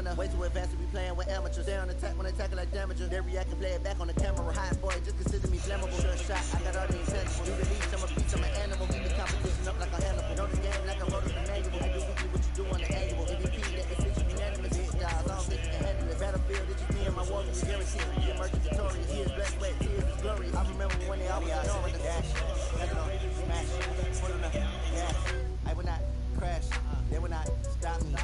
stamina. Way too advanced to be playing with amateurs. Stay on attack when they tackle like damager. They react and play it back on the camera. Hot boy, just consider me flammable. Sure shot, I got all the intangibles. You release, I'm a beast, I'm an animal. Beat the competition up like a Hannibal. Know the game like I wrote up the manual. You do weekly what you do on the annual. MVP, that decision unanimous. Big styles, I don't think you can handle it. Battlefield, it's just me and my warriors. Guaranteed to be emerging victorious. He is blessed, sweat, tears is glorious. I remember when they always ignoring the dash. Smash, put on the gas. I will not crash. They will not stop me.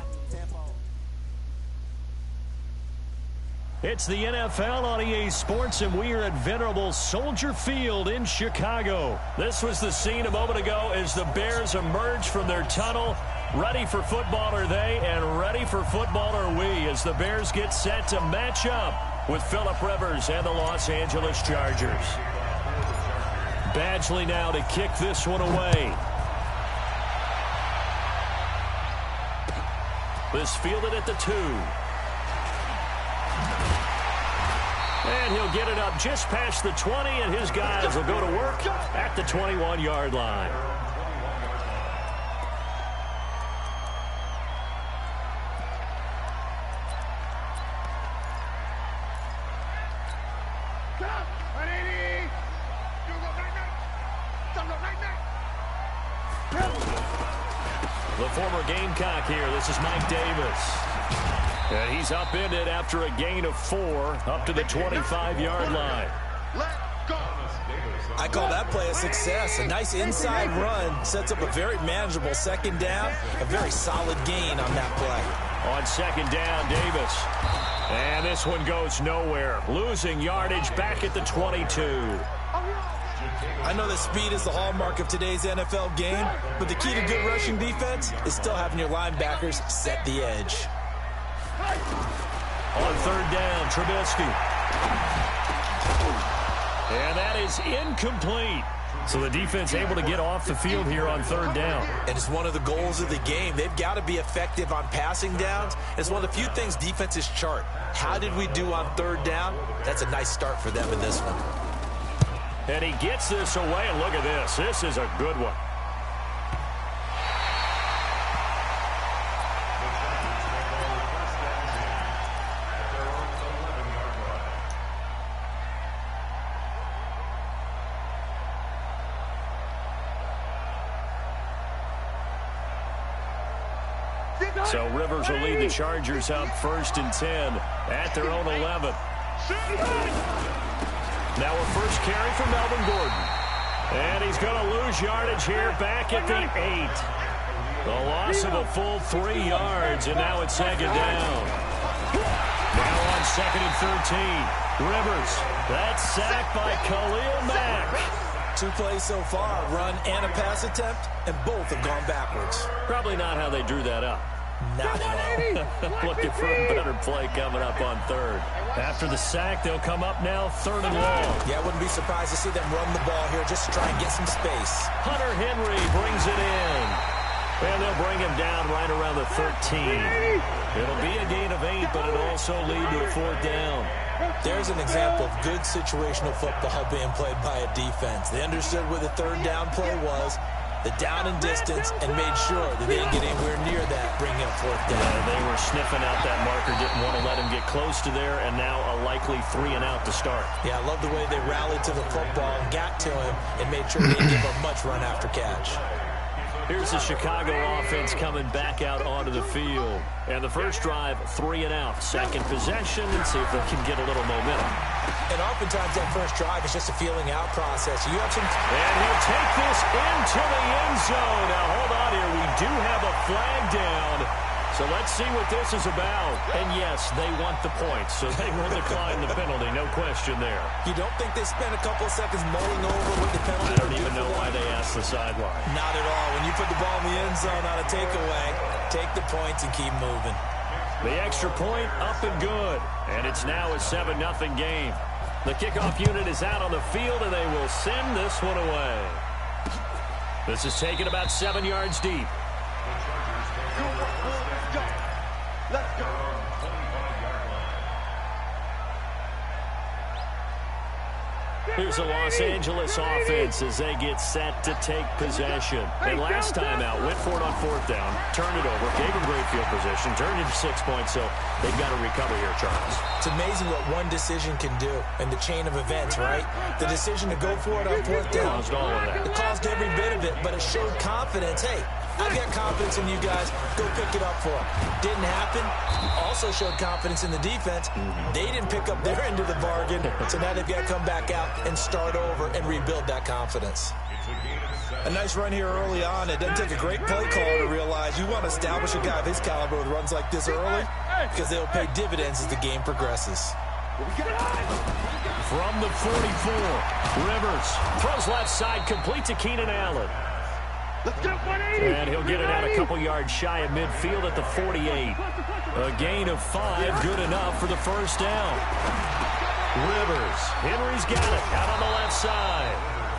It's the NFL on EA Sports, and we are at venerable Soldier Field in Chicago. This was the scene a moment ago as the Bears emerged from their tunnel. Ready for football are they, and ready for football are we, as the Bears get set to match up with Phillip Rivers and the Los Angeles Chargers. Badgley now to kick this one away. This fielded at the 2. And he'll get it up just past the 20, and his guys will go to work at the 21-yard line. The former Gamecock here. This is Mike Davis. And he's upended after a gain of 4 up to the 25-yard line. I call that play a success. A nice inside run sets up a very manageable second down. A very solid gain on that play. On second down, Davis. And this one goes nowhere. Losing yardage back at the 22. I know that speed is the hallmark of today's NFL game, but the key to good rushing defense is still having your linebackers set the edge. On third down, Trubisky. And that is incomplete. So the defense able to get off the field here on third down. And it's one of the goals of the game. They've got to be effective on passing downs. It's one of the few things defenses chart. How did we do on third down? That's a nice start for them in this one. And he gets this away, and look at this. This is a good one. So Rivers will lead the Chargers up 1st and 10 at their own 11. Now a first carry for Melvin Gordon. And he's going to lose yardage here back at the 8. The loss of a full 3 yards, and now it's second down. Now on 2nd and 13. Rivers, that's sacked by Khalil Mack. 2 plays so far, run and a pass attempt, and both have gone backwards. Probably not how they drew that up. Not at all. Looking for a better play coming up on third. After the sack, they'll come up now 3rd and long. Yeah, I wouldn't be surprised to see them run the ball here just to try and get some space. Hunter Henry brings it in. And they'll bring him down right around the 13. It'll be a gain of 8, but it'll also lead to a 4th down. There's an example of good situational football being played by a defense. They understood where the 3rd down play was, the down and distance, and made sure that they didn't get anywhere near that, bringing up 4th down. They were sniffing out that marker, didn't want to let him get close to there, and now a likely 3 and out to start. Yeah, I love the way they rallied to the football and got to him and made sure they didn't give up much run after catch. Here's the Chicago offense coming back out onto the field. And the first drive, 3 and out. Second possession, and see if they can get a little momentum. And oftentimes that first drive is just a feeling out process. You have some... And he'll take this into the end zone. Now, hold on here. We do have a flag down. So let's see what this is about. And yes, they want the points, so they will decline the penalty. No question there. You don't think they spent a couple of seconds mulling over what the penalty? I don't even know why they asked the sideline. Not at all. When you put the ball in the end zone on a takeaway, take the points and keep moving. The extra point up and good. And it's now a 7-0 game. The kickoff unit is out on the field, and they will send this one away. This is taken about 7 yards deep. Let's go. Here's the Los Angeles offense as they get set to take possession. And last time out, went for it on 4th down, turned it over, gave them great field position, turned it to 6 points, so they've got to recover here, Charles. It's amazing what one decision can do in the chain of events, right? The decision to go for it on 4th down. Caused all of that. It caused every bit of it, but it showed confidence. Hey, I've got confidence in you guys. Go pick it up for them. Didn't happen. Also showed confidence in the defense. They didn't pick up their end of the bargain, so now they've got to come back out and start over and rebuild that confidence. A nice run here early on. It doesn't take a great play caller to realize you want to establish a guy of his caliber with runs like this early because they'll pay dividends as the game progresses. From the 44, Rivers throws left side, complete to Keenan Allen. And he'll get it out a couple yards shy of midfield at the 48. A gain of 5, good enough for the first down. Rivers, Henry's got it out on the left side.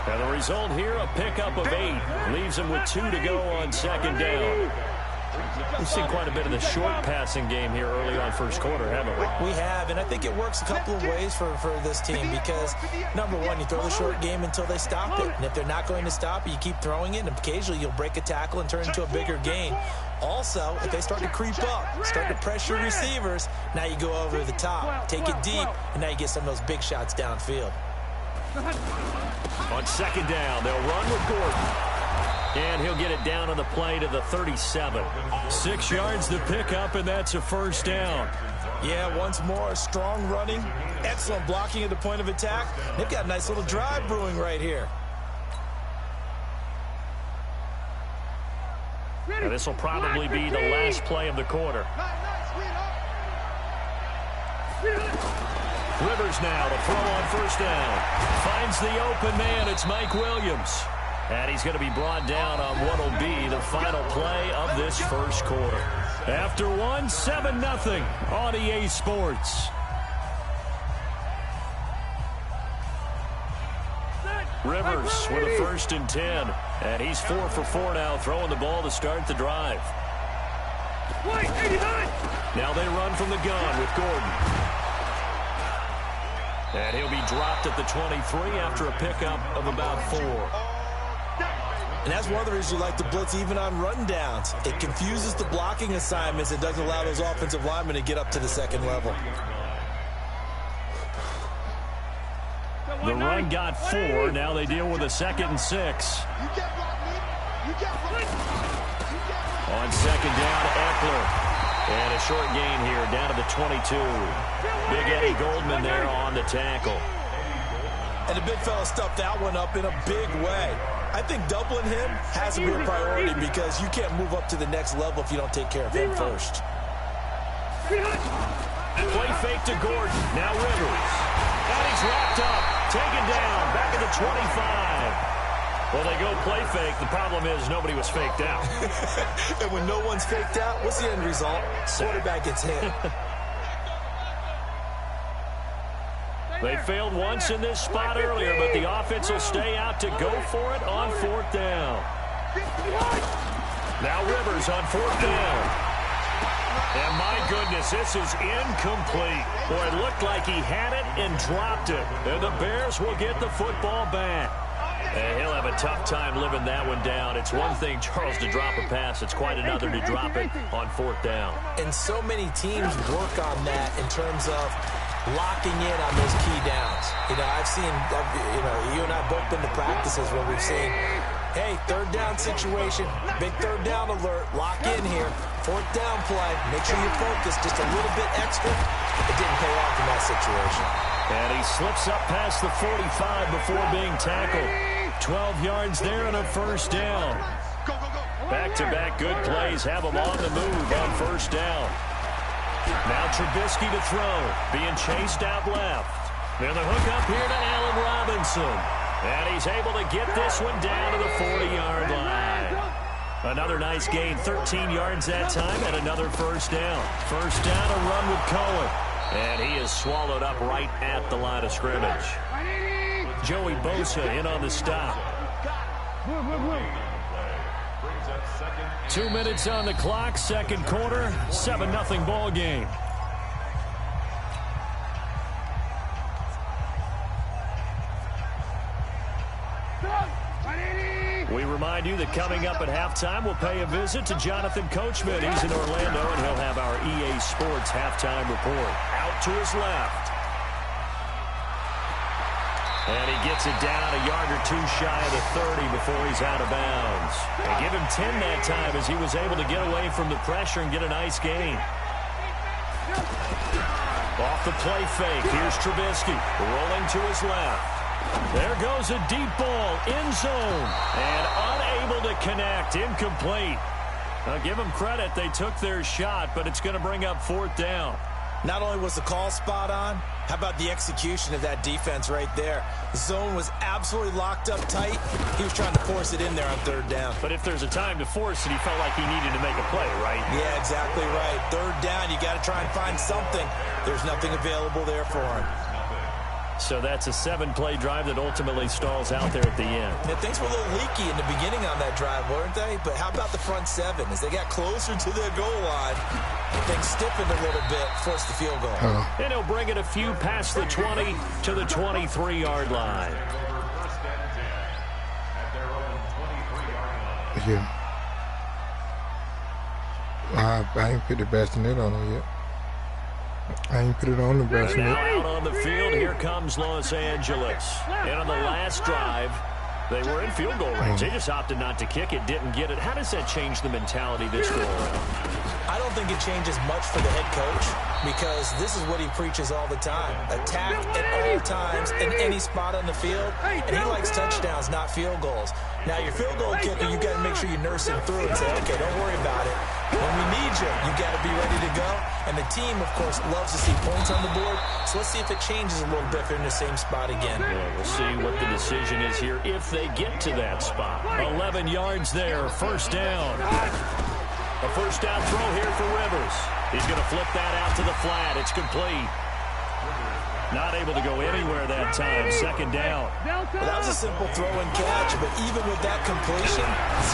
And the result here, a pickup of 8. Leaves him with 2 to go on 2nd down. We've seen quite a bit of the short passing game here early on first quarter, haven't we? We have, and I think it works a couple of ways for this team because, number one, you throw the short game until they stop it. And if they're not going to stop it, you keep throwing it, and occasionally you'll break a tackle and turn it into a bigger gain. Also, if they start to creep up, start to pressure receivers, now you go over the top, take it deep, and now you get some of those big shots downfield. On 2nd down, they'll run with Gordon. And he'll get it down on the play to the 37. 6 yards to pick up, and that's a first down. Yeah, once more, strong running, excellent blocking at the point of attack. They've got a nice little drive brewing right here. Now, this will probably be the last play of the quarter. Rivers now to throw on 1st down. Finds the open man. It's Mike Williams. And he's going to be brought down on what will be the final play of this first quarter. After 1, 7-0 on EA Sports. Rivers with a 1st and 10. And he's 4 for 4 now, throwing the ball to start the drive. Now they run from the gun with Gordon. And he'll be dropped at the 23 after a pickup of about 4. And that's one of the reasons you like to blitz even on run downs. It confuses the blocking assignments and doesn't allow those offensive linemen to get up to the 2nd level. The run got 4. Now they deal with a 2nd and 6. On 2nd down, Eckler. And a short gain here down to the 22. Big Eddie Goldman there on the tackle. And the big fella stuffed that one up in a big way. I think doubling him has to be a priority because you can't move up to the next level if you don't take care of him first. Play fake to Gordon. Now Rivers. And he's wrapped up. Taken down. Back at the 25. Well, they go play fake. The problem is nobody was faked out. And when no one's faked out, what's the end result? Quarterback gets hit. They failed once in this spot earlier, but the offense will stay out to go for it on 4th down. Now Rivers on 4th down. And my goodness, this is incomplete. Boy, it looked like he had it and dropped it. And the Bears will get the football back. And he'll have a tough time living that one down. It's one thing, Charles, to drop a pass. It's quite another to drop it on 4th down. And so many teams work on that in terms of locking in on those key downs. I've seen, you and I both been to practices where we've seen, hey, 3rd down situation, big 3rd down alert, lock in here, 4th down play, make sure you focus just a little bit extra. It didn't pay off in that situation. And he slips up past the 45 before being tackled. 12 yards there and a 1st down. Back-to-back good plays have him on the move on 1st down. Now Trubisky to throw, being chased out left. Now the hook up here to Allen Robinson. And he's able to get this one down to the 40-yard line. Another nice gain, 13 yards that time, and another 1st down. 1st down, a run with Cohen. And he is swallowed up right at the line of scrimmage. Joey Bosa in on the stop. 2 minutes on the clock, 2nd quarter, 7-0 ball game. We remind you that coming up at halftime, we'll pay a visit to Jonathan Coachman. He's in Orlando, and he'll have our EA Sports halftime report. Out to his left. And he gets it down a yard or two shy of the 30 before he's out of bounds. They give him 10 that time as he was able to get away from the pressure and get a nice gain. Off the play fake, here's Trubisky rolling to his left. There goes a deep ball, end zone, and unable to connect, incomplete. Now, give them credit, they took their shot, but it's going to bring up 4th down. Not only was the call spot on, how about the execution of that defense right there? The zone was absolutely locked up tight. He was trying to force it in there on 3rd down. But if there's a time to force it, he felt like he needed to make a play, right? Yeah, exactly right. 3rd down, you got to try and find something. There's nothing available there for him. So that's a 7-play drive that ultimately stalls out there at the end. Yeah, things were a little leaky in the beginning on that drive, weren't they? But how about the front 7? As they got closer to their goal line, things stiffened a little bit, forced the field goal. And he'll bring it a few past the 20 to the 23-yard line. Yeah. I ain't put the bassinet on it yet. I ain't put it on the bassinet. Now out on the field, here comes Los Angeles. And on the last drive, they were in field goal range. They just opted not to kick it, didn't get it. How does that change the mentality this go around? I don't think it changes much for the head coach because this is what he preaches all the time. Attack at all times in any spot on the field, and he likes touchdowns, not field goals. Now, your field goal kicker, you got to make sure you nurse him through and say, okay, don't worry about it. When we need you, you got to be ready to go. And the team, of course, loves to see points on the board. So let's see if it changes a little bit if they're in the same spot again. Yeah, we'll see what the decision is here if they get to that spot. 11 yards there, 1st down. A 1st down throw here for Rivers. He's going to flip that out to the flat. It's complete. Not able to go anywhere that time. 2nd down. Well, that was a simple throw and catch, but even with that completion,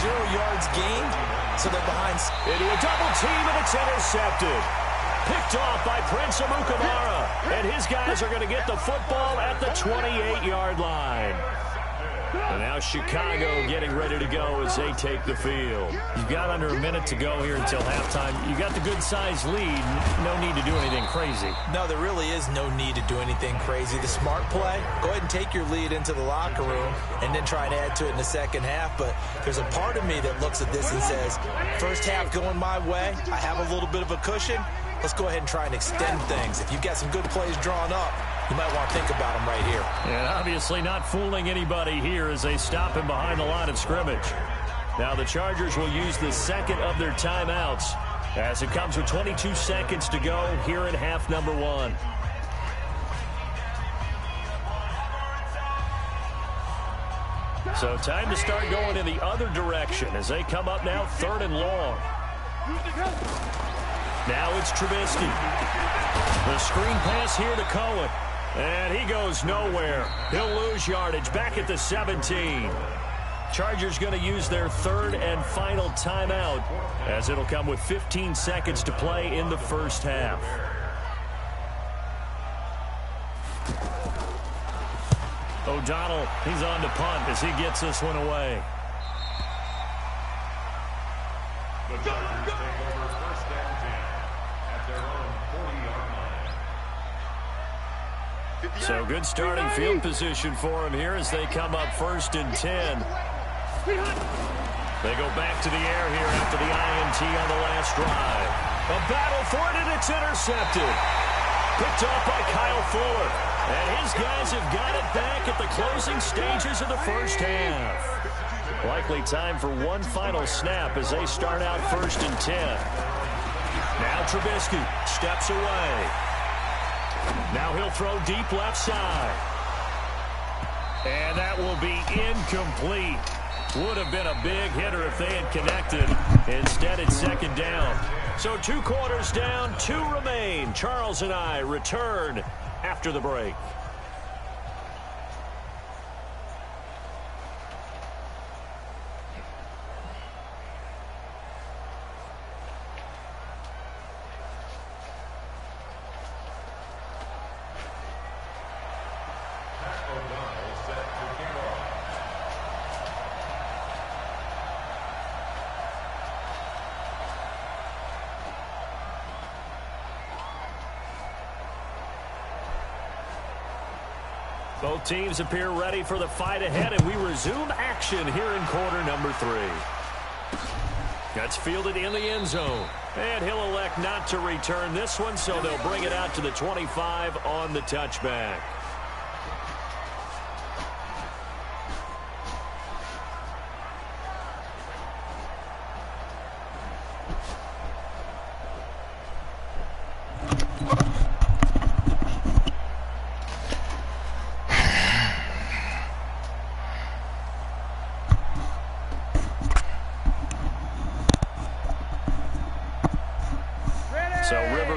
0 yards gained, so they're behind. Into a double team, and it's intercepted. Picked off by Prince Amukamara. And his guys are going to get the football at the 28-yard line. And now Chicago getting ready to go as they take the field. You've got under a minute to go here until halftime. You got the good-sized lead. No need to do anything crazy. No, there really is no need to do anything crazy. The smart play, go ahead and take your lead into the locker room and then try and add to it in the 2nd half. But there's a part of me that looks at this and says, 1st half going my way, I have a little bit of a cushion. Let's go ahead and try and extend things. If you've got some good plays drawn up, you might want to think about them right here. And obviously not fooling anybody here as they stop him behind the line of scrimmage. Now the Chargers will use the 2nd of their timeouts as it comes with 22 seconds to go here in half number 1. So time to start going in the other direction as they come up now 3rd and long. Now it's Trubisky. The screen pass here to Cohen. And he goes nowhere. He'll lose yardage back at the 17. Chargers going to use their 3rd and final timeout as it'll come with 15 seconds to play in the 1st half. O'Donnell, he's on to punt as he gets this one away. The Chargers take over 1st and 10 at their own 40-yard line. So good starting field position for him here as they come up 1st and 10. They go back to the air here after the INT on the last drive. A battle for it, and it's intercepted. Picked off by Kyle Fuller. And his guys have got it back at the closing stages of the 1st half. Likely time for one final snap as they start out 1st and 10. Now Trubisky steps away. Now he'll throw deep left side. And that will be incomplete. Would have been a big hitter if they had connected. Instead, it's 2nd down. So 2 quarters down, 2 remain. Charles and I return after the break. Both teams appear ready for the fight ahead, and we resume action here in quarter number 3. That's fielded in the end zone. And he'll elect not to return this one, so they'll bring it out to the 25 on the touchback.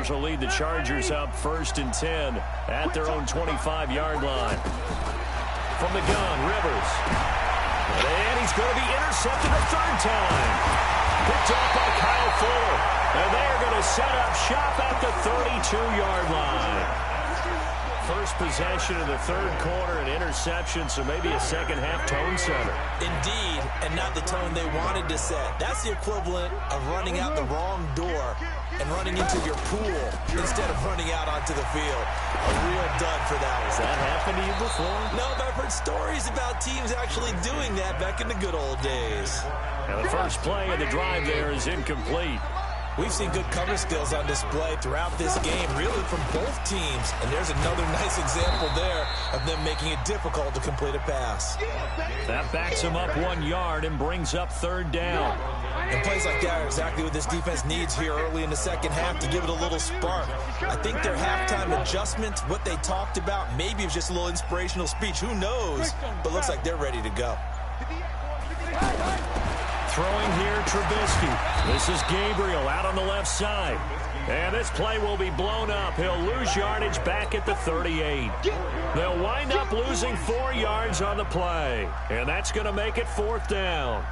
Will lead the Chargers up 1st and 10 at their own 25-yard line. From the gun, Rivers. And he's going to be intercepted a 3rd time. Picked off by Kyle Fuller. And they are going to set up shop at the 32-yard line. First possession of the 3rd quarter, an interception, so maybe a second-half tone setter. Indeed, and not the tone they wanted to set. That's the equivalent of running out the wrong door and running into your pool instead of running out onto the field. A real dud for that one. Has that happened to you before? No, but I've heard stories about teams actually doing that back in the good old days. Now the first play of the drive there is incomplete. We've seen good cover skills on display throughout this game, really from both teams. And there's another nice example there of them making it difficult to complete a pass. That backs him up 1 yard and brings up 3rd down. And plays like that are exactly what this defense needs here early in the second half to give it a little spark. I think their halftime adjustment, what they talked about, maybe it was just a little inspirational speech. Who knows? But looks like they're ready to go. Throwing here, Trubisky. This is Gabriel out on the left side. And this play will be blown up. He'll lose yardage back at the 38. They'll wind up losing 4 yards on the play. And that's going to make it 4th down.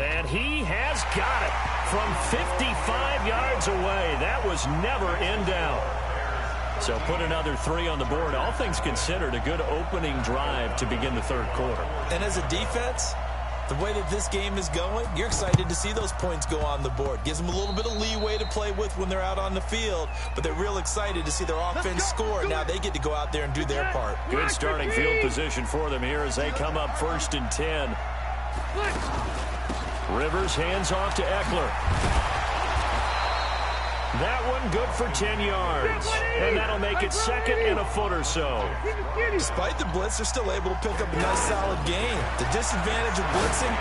And he has got it from 55 yards away. That was never in doubt. So put another 3 on the board. All things considered, a good opening drive to begin the 3rd quarter. And as a defense, the way that this game is going, you're excited to see those points go on the board. Gives them a little bit of leeway to play with when they're out on the field, but they're real excited to see their offense score. Now they get to go out there and do their part. Good starting field position for them here as they come up 1st and 10. Rivers hands off to Eckler. That one good for 10 yards. And that'll make it 2nd and a foot or so. Despite the blitz, they're still able to pick up a nice solid gain. The disadvantage of blitzing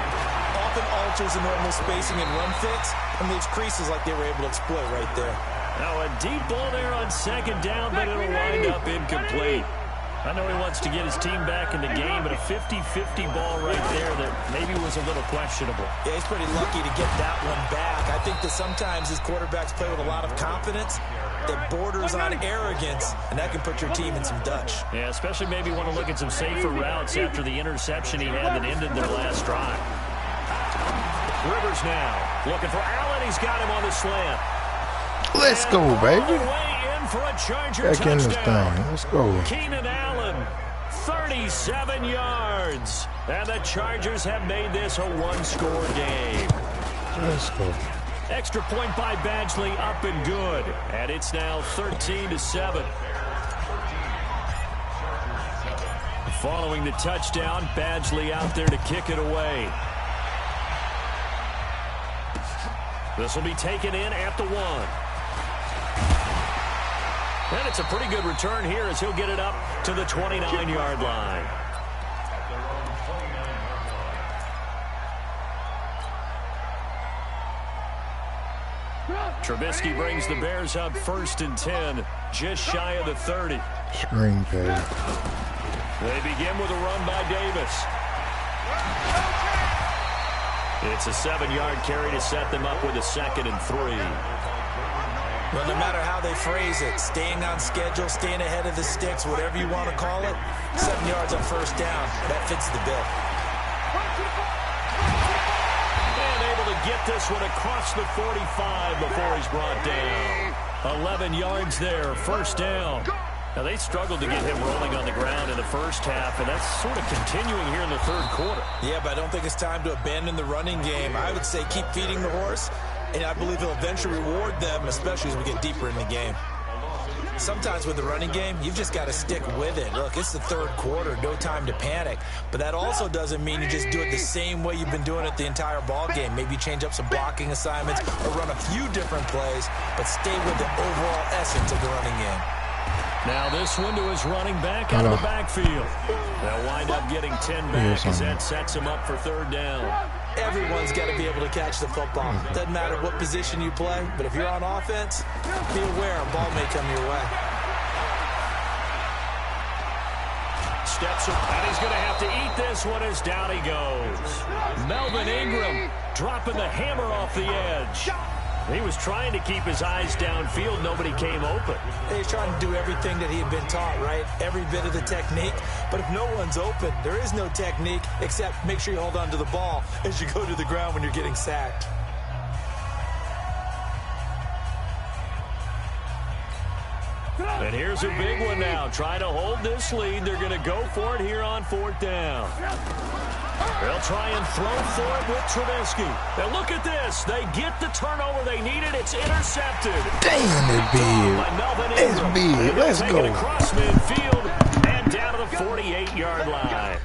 often alters the normal spacing and run fits and leaves creases like they were able to exploit right there. Now a deep ball there on 2nd down, but it'll wind up incomplete. I know he wants to get his team back in the game, but a 50-50 ball right there that maybe was a little questionable. Yeah, he's pretty lucky to get that one back. I think that sometimes his quarterbacks play with a lot of confidence that borders on arrogance, and that can put your team in some Dutch. Yeah, especially maybe want to look at some safer routes after the interception he had that ended their last drive. Rivers now looking for Allen. He's got him on the slant. Let's go, baby. For a Charger back in this touchdown. thing. Let's go. Keenan Allen, 37 yards. And the Chargers have made this a 1-score game. Let's go. Extra point by Badgley, up and good. And it's now 13-7. Following the touchdown, Badgley out there to kick it away. This will be taken in at the 1. And it's a pretty good return here as he'll get it up to the 29-yard line. Trubisky brings the Bears up 1st and 10, just shy of the 30. Screen pass. They begin with a run by Davis. It's a 7-yard carry to set them up with a 2nd and 3. Well, no matter how they phrase it, staying on schedule, staying ahead of the sticks, whatever you want to call it, 7 yards on 1st down, that fits the bill. And able to get this one across the 45 before he's brought down. 11 yards there, 1st down. Now, they struggled to get him rolling on the ground in the first half, and that's sort of continuing here in the 3rd quarter. Yeah, but I don't think it's time to abandon the running game. I would say keep feeding the horse, and I believe he'll eventually reward them, especially as we get deeper in the game. Sometimes with the running game, you've just got to stick with it. Look, it's the third quarter, no time to panic. But that also doesn't mean you just do it the same way you've been doing it the entire ball game. Maybe change up some blocking assignments or run a few different plays, but stay with the overall essence of the running game. Now this one to his running back out of the backfield. They'll wind up getting 10 back as that sets him up for third down. Everyone's got to be able to catch the football. Doesn't matter what position you play, but if you're on offense, be aware a ball may come your way. Steps up, and he's going to have to eat this one as down he goes. Melvin Ingram dropping the hammer off the edge. He was trying to keep his eyes downfield. Nobody came open. He's trying to do everything that he had been taught, right? Every bit of the technique. But if no one's open, there is no technique except make sure you hold on to the ball as you go to the ground when you're getting sacked. And here's a big one now. Trying to hold this lead. They're going to go for it here on fourth down. They'll try and throw for it with Trubisky. Now look at this. They get the turnover they needed. It's intercepted. Damn, it's big. It's big. Let's go. It across midfield and down to the 48-yard line.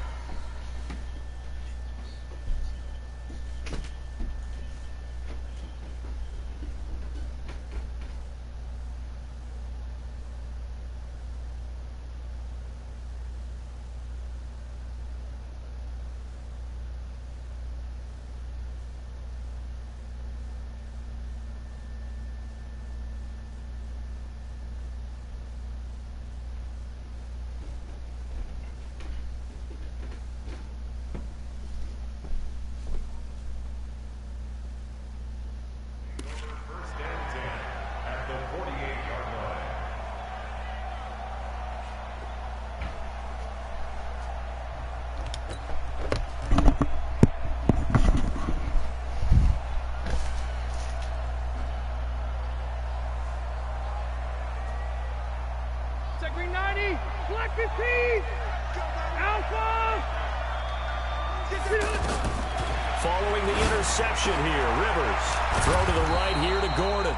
Following the interception here, Rivers. Throw to the right here to Gordon.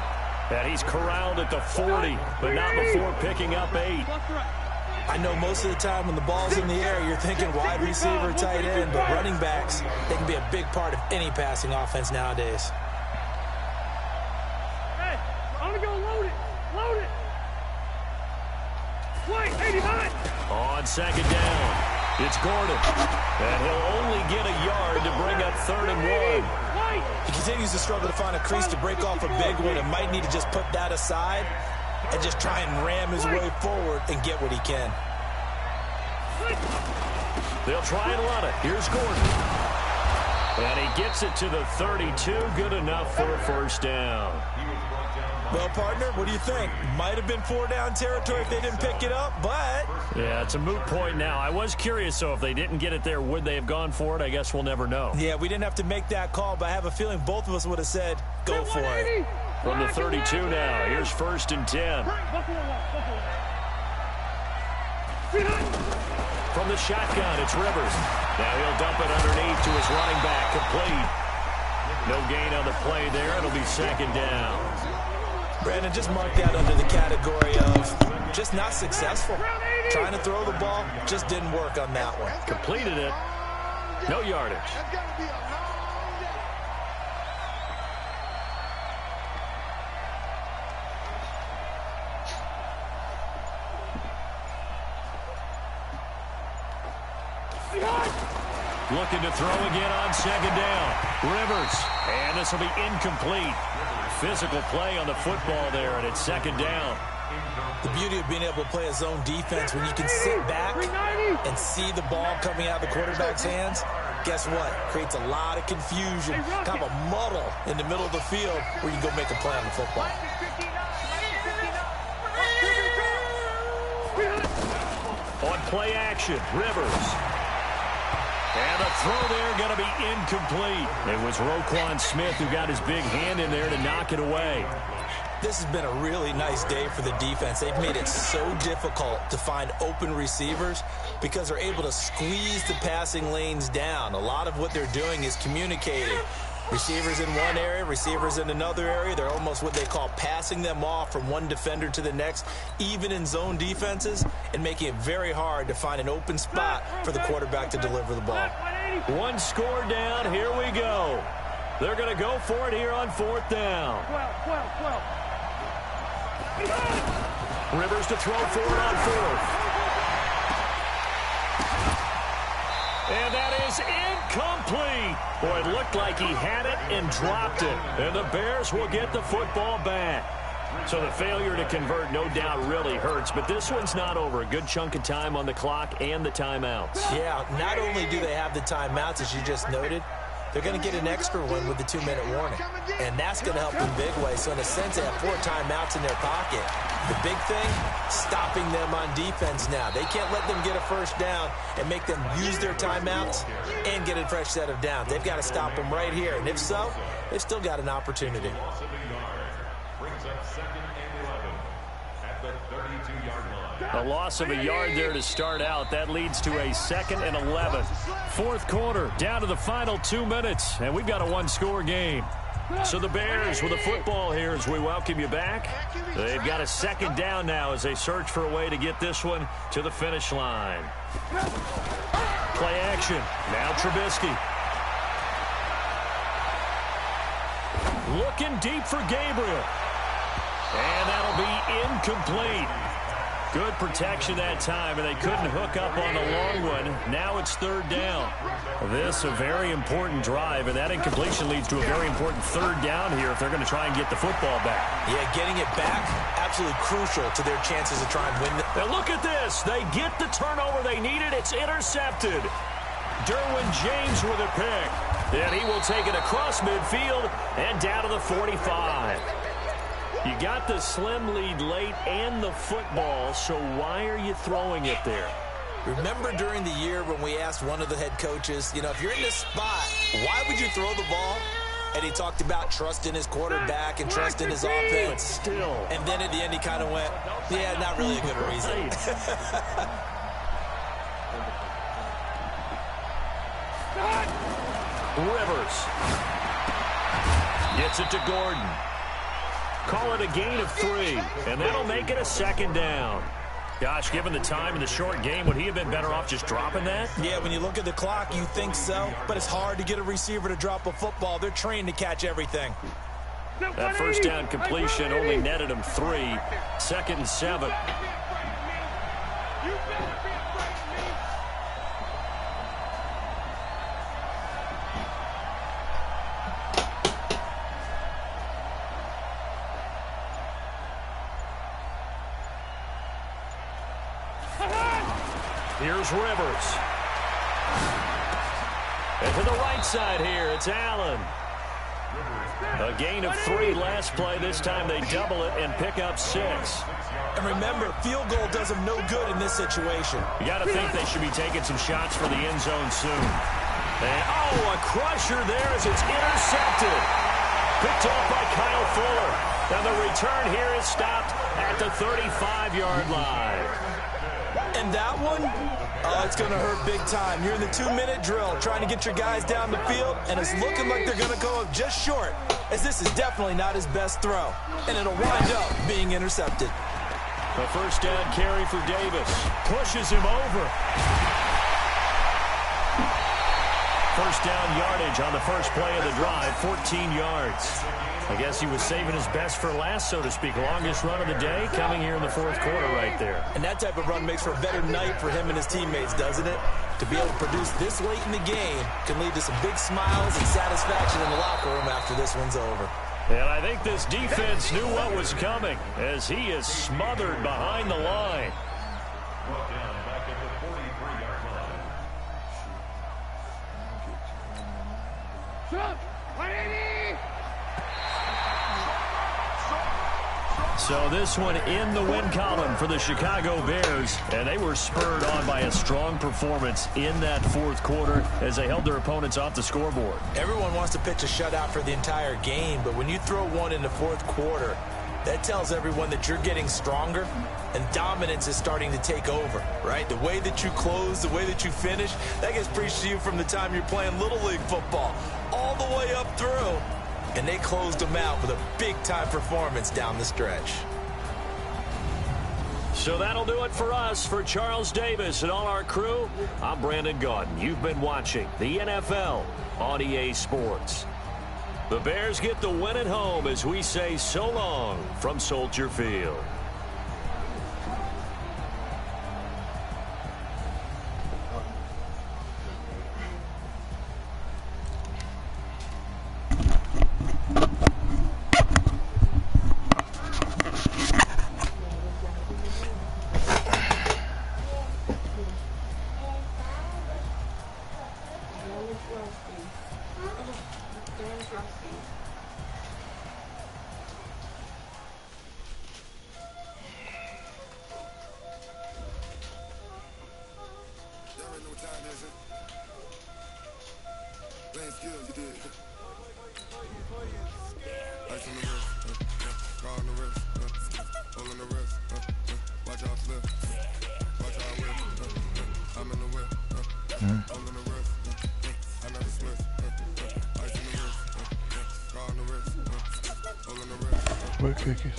And he's corralled at the 40, but not before picking up 8. I know most of the time when the ball's in the air, you're thinking wide receiver, tight end, but running backs, they can be a big part of any passing offense nowadays. Hey, I'm going to go load it. Load it. Play, 89. On second down, it's Gordon. And he'll only get a yard to bring up 3rd and 1. He continues to struggle to find a crease to break off a big one and might need to just put that aside and just try and ram his way forward and get what he can. They'll try and run it. Here's Gordon. And he gets it to the 32. Good enough for a first down. Well, partner, what do you think? Might have been 4-down territory if they didn't pick it up, but... Yeah, it's a moot point now. I was curious, so if they didn't get it there, would they have gone for it? I guess we'll never know. Yeah, we didn't have to make that call, but I have a feeling both of us would have said, go for it. From the 32 now, here's 1st and 10. From the shotgun, it's Rivers. Now he'll dump it underneath to his running back, complete. No gain on the play there. It'll be 2nd down. Brandon, just mark that under the category of just not successful. Trying to throw the ball, just didn't work on that one. Completed it. No yardage. Looking to throw again on 2nd down. Rivers. And this will be incomplete. Physical play on the football there, and it's 2nd down. The beauty of being able to play a zone defense when you can sit back and see the ball coming out of the quarterback's hands, guess what? Creates a lot of confusion, kind of a muddle in the middle of the field where you can go make a play on the football. On play action, Rivers. And the throw there going to be incomplete. It was Roquan Smith who got his big hand in there to knock it away. This has been a really nice day for the defense. They've made it so difficult to find open receivers because they're able to squeeze the passing lanes down. A lot of what they're doing is communicating. Receivers in one area, receivers in another area. They're almost what they call passing them off from one defender to the next, even in zone defenses, and making it very hard to find an open spot for the quarterback to deliver the ball. One score down. Here we go. They're going to go for it here on 4th down. 12. Rivers to throw for it on 4th. And that is incomplete. Boy, it looked like he had it and dropped it. And the Bears will get the football back. So the failure to convert no doubt really hurts, but this one's not over. A good chunk of time on the clock and the timeouts. Yeah, not only do they have the timeouts, as you just noted, they're going to get an extra one with the 2-minute warning. And that's going to help in big ways. So in a sense, they have 4 timeouts in their pocket. The big thing, stopping them on defense now. They can't let them get a first down and make them use their timeouts and get a fresh set of downs. They've got to stop them right here. And if so, they've still got an opportunity. Brings up 2nd and 11 at the 32-yard line. A loss of a yard there to start out. That leads to a 2nd and 11. 4th quarter, down to the final 2 minutes, and we've got a one-score game. So the Bears with the football here as we welcome you back. They've got a 2nd down now as they search for a way to get this one to the finish line. Play action. Now Trubisky. Looking deep for Gabriel. And that'll be incomplete. Good protection that time, and they couldn't hook up on the long one. Now it's 3rd down. This a very important drive, and that incompletion leads to a very important 3rd down here if they're going to try and get the football back. Yeah, getting it back, absolutely crucial to their chances to try and win. Now look at this. They get the turnover they needed. It's intercepted. Derwin James with a pick. And he will take it across midfield and down to the 45. You got the slim lead late and the football, so why are you throwing it there? Remember during the year when we asked one of the head coaches, if you're in this spot, why would you throw the ball? And he talked about trust in his quarterback and trust in his offense. But still. And then at the end he kind of went, yeah, not really a good reason. Rivers. Gets it to Gordon. Call it a gain of 3, and that'll make it a 2nd down. Gosh, given the time in the short game, would he have been better off just dropping that? Yeah, when you look at the clock, you think so, but it's hard to get a receiver to drop a football. They're trained to catch everything. That first down completion only netted him 3. 2nd and 7. Here's Rivers. And to the right side here, it's Allen. A gain of 3 last play. This time they double it and pick up 6. And remember, field goal does them no good in this situation. You got to think they should be taking some shots for the end zone soon. And, a crusher there as it's intercepted. Picked off by Kyle Fuller. And the return here is stopped at the 35-yard line. And that one, it's going to hurt big time. You're in the 2-minute drill trying to get your guys down the field, and it's looking like they're going to go up just short, as this is definitely not his best throw. And it'll wind up being intercepted. A first down carry for Davis. Pushes him over. First down yardage on the first play of the drive, 14 yards. I guess he was saving his best for last, so to speak. Longest run of the day coming here in the 4th quarter right there. And that type of run makes for a better night for him and his teammates, doesn't it? To be able to produce this late in the game can lead to some big smiles and satisfaction in the locker room after this one's over. And I think this defense knew what was coming as he is smothered behind the line. Brought down back at the 43-yard line. 180! So this one in the win column for the Chicago Bears, and they were spurred on by a strong performance in that 4th quarter as they held their opponents off the scoreboard. Everyone wants to pitch a shutout for the entire game, but when you throw one in the 4th quarter, that tells everyone that you're getting stronger and dominance is starting to take over, right? The way that you close, the way that you finish, that gets preached to you from the time you're playing Little League football. All all the way up through. And they closed them out with a big-time performance down the stretch. So that'll do it for us. For Charles Davis and all our crew, I'm Brandon Gaudin. You've been watching the NFL on EA Sports. The Bears get the win at home as we say so long from Soldier Field. What cookies?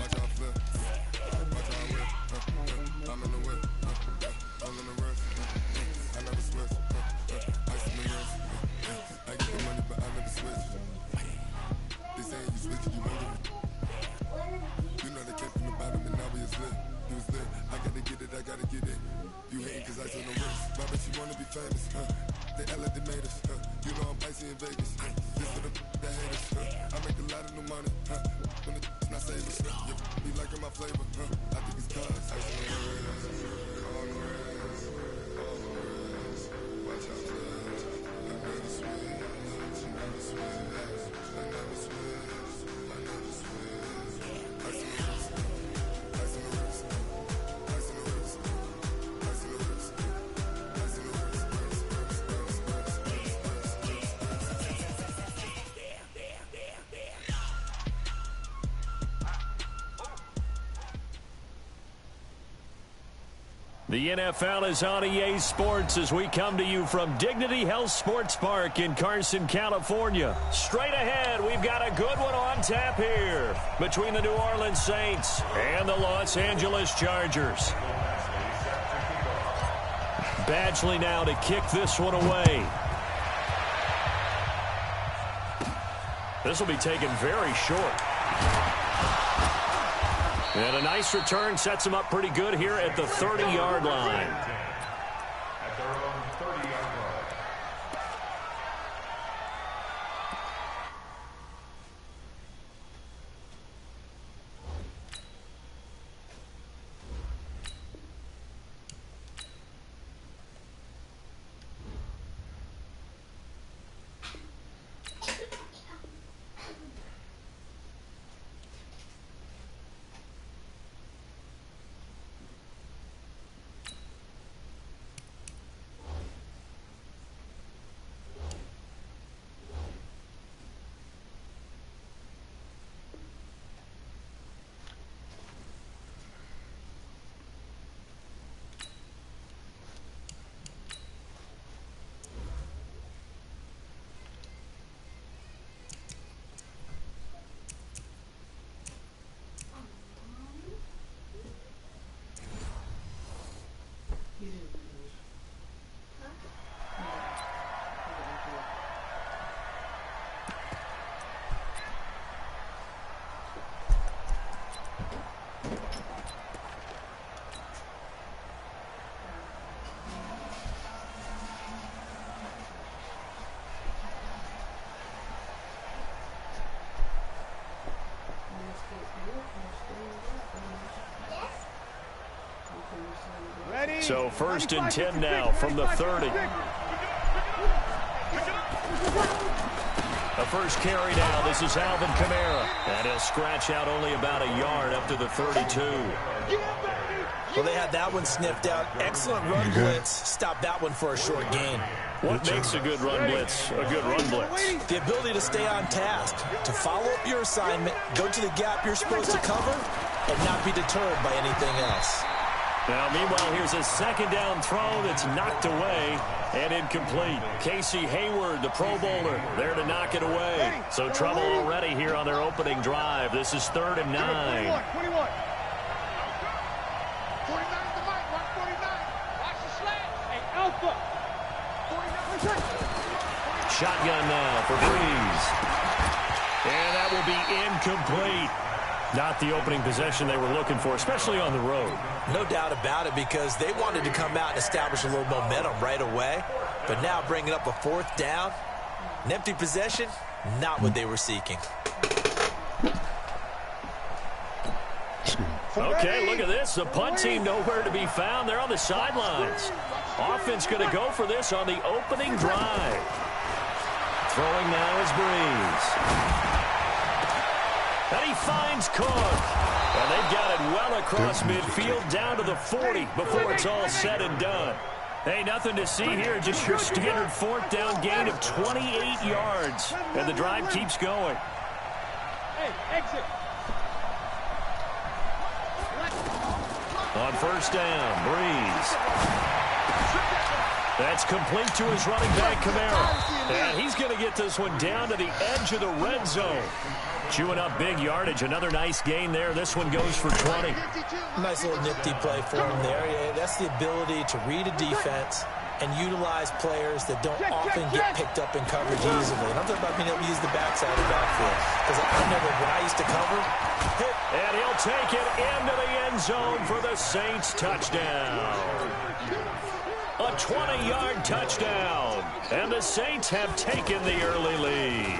The NFL is on EA Sports as we come to you from Dignity Health Sports Park in Carson, California. Straight ahead, we've got a good one on tap here between the New Orleans Saints and the Los Angeles Chargers. Badgley now to kick this one away. This will be taken very short. And a nice return sets him up pretty good here at the 30-yard line. At their own 30-yard line. So 1st and 10 now from the 30. The first carry now. This is Alvin Kamara. And he'll scratch out only about a yard up to the 32. Well, they had that one sniffed out. Excellent run blitz. Stop that one for a short gain. What makes a good run blitz a good run blitz? The ability to stay on task, to follow up your assignment, go to the gap you're supposed to cover, and not be deterred by anything else. Now, meanwhile, here's a second down throw that's knocked away and incomplete. Casey Hayward, the Pro Bowler, there to knock it away. So trouble already here on their opening drive. This is 3rd and 9. 21. 49 the mic, 149. Watch the slant. Hey, Alpha. 49. Shotgun now for Breeze. And that will be incomplete. Not the opening possession they were looking for, especially on the road. No doubt about it, because they wanted to come out and establish a little momentum right away. But now bringing up a 4th down, an empty possession, not what they were seeking. Okay, look at this. The punt team nowhere to be found. They're on the sidelines. Offense going to go for this on the opening drive. Throwing now is Breeze. And he finds Cook. And they've got it well across midfield down to the 40 before it's all said and done. Hey, nothing to see here. Just your standard 4th down gain of 28 yards. And the drive keeps going. Hey, exit. On 1st down, Breeze. That's complete to his running back, Kamara. And he's going to get this one down to the edge of the red zone. Chewing up big yardage. Another nice gain there. This one goes for 20. Nice little nifty play for him there. Yeah, that's the ability to read a defense and utilize players that don't often get picked up in coverage easily. And I'm talking about being able to use the backside of the backfield. Because I know that when I used to cover, and he'll take it into the end zone for the Saints touchdown. A 20-yard touchdown. And the Saints have taken the early lead.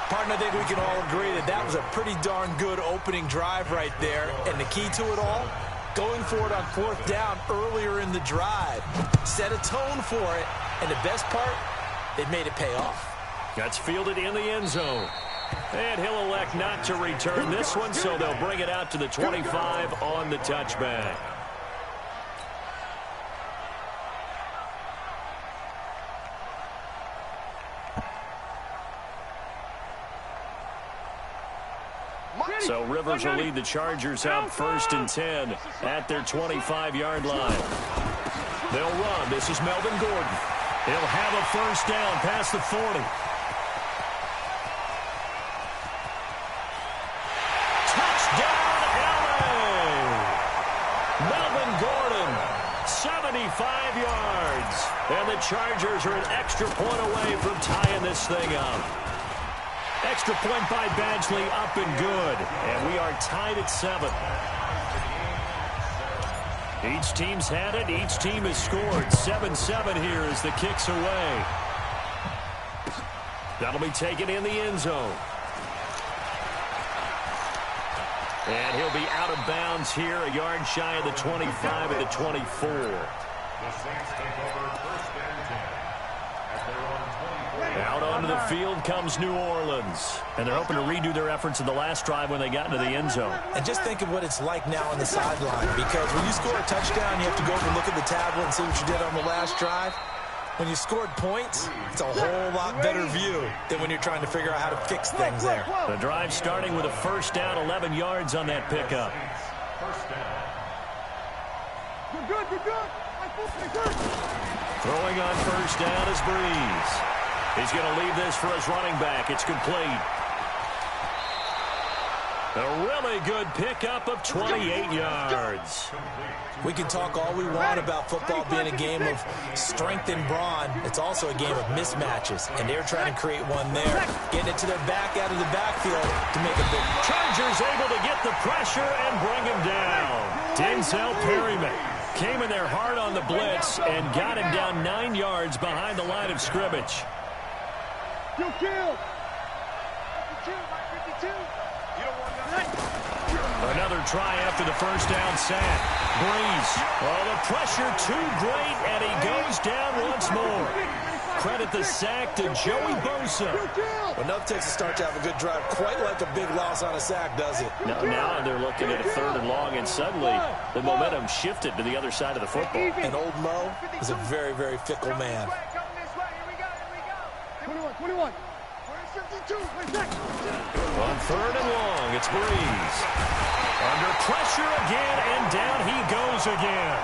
Partner, I think we can all agree that that was a pretty darn good opening drive right there. And the key to it all, going for it on 4th down earlier in the drive. Set a tone for it. And the best part, it made it pay off. That's fielded in the end zone. And he'll elect not to return this one, so they'll bring it out to the 25 on the touchback. So Rivers will lead the Chargers out 1st and 10 at their 25-yard line. They'll run. This is Melvin Gordon. He'll have a 1st down past the 40. Touchdown, LA! Melvin Gordon, 75 yards. And the Chargers are an extra point away from tying this thing up. Extra point by Badgley, up and good. And we are tied at 7. Each team's had it. Each team has scored. 7-7 here as the kick's away. That'll be taken in the end zone. And he'll be out of bounds here, a yard shy of the 25 at the 24. The Saints take over 1st and 10 at their own 24. Out onto the field comes New Orleans. And they're hoping to redo their efforts in the last drive when they got into the end zone. And just think of what it's like now on the sideline. Because when you score a touchdown, you have to go over and look at the tablet and see what you did on the last drive. When you scored points, it's a whole lot better view than when you're trying to figure out how to fix things there. The drive starting with a 1st down, 11 yards on that pickup. 1st down. You're good. Throwing on 1st down is Breeze. He's going to leave this for his running back. It's complete. A really good pickup of 28 yards. We can talk all we want about football being a game of strength and brawn. It's also a game of mismatches, and they're trying to create one there. Getting it to their back out of the backfield to make a big... Chargers able to get the pressure and bring him down. Denzel Perryman came in there hard on the blitz and got him down 9 yards behind the line of scrimmage. You killed. 52. Another try after the 1st down sack. Breeze. Oh, the pressure too great, and he goes down once more. Credit the sack to Joey Bosa. Well, nothing takes a start to have a good drive quite like a big loss on a sack, does it? Now they're looking at a 3rd and long, and suddenly the momentum shifted to the other side of the football. And old Mo is a very, very fickle man. 21. On third and long, it's Breeze. Under pressure again, and down he goes again.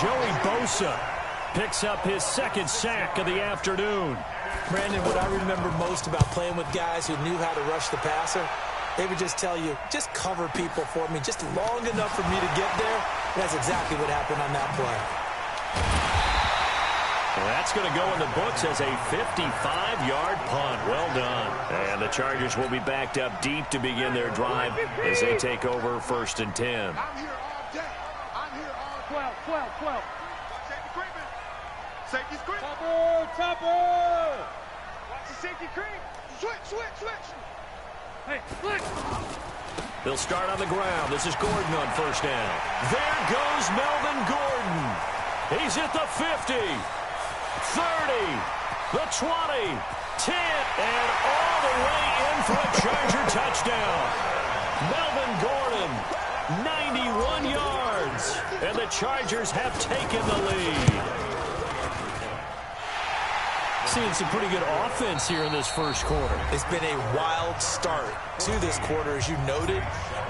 Joey Bosa picks up his second sack of the afternoon. Brandon, what I remember most about playing with guys who knew how to rush the passer, they would just tell you, just cover people for me, just long enough for me to get there. And that's exactly what happened on that play. Well, that's going to go in the books as a 55-yard punt. Well done. And the Chargers will be backed up deep to begin their drive as they take over 1st and 10. I'm here all day. I'm here all 12. Safety creeping. Safety screen. Topper. Watch the safety creep. Switch. Hey, switch. They'll start on the ground. This is Gordon on 1st down. There goes Melvin Gordon. He's at the 50. 30, the 20, 10, and all the way in for a Charger touchdown. Melvin Gordon, 91 yards, and the Chargers have taken the lead. Seeing some pretty good offense here in this first quarter. It's been a wild start to this quarter, as you noted,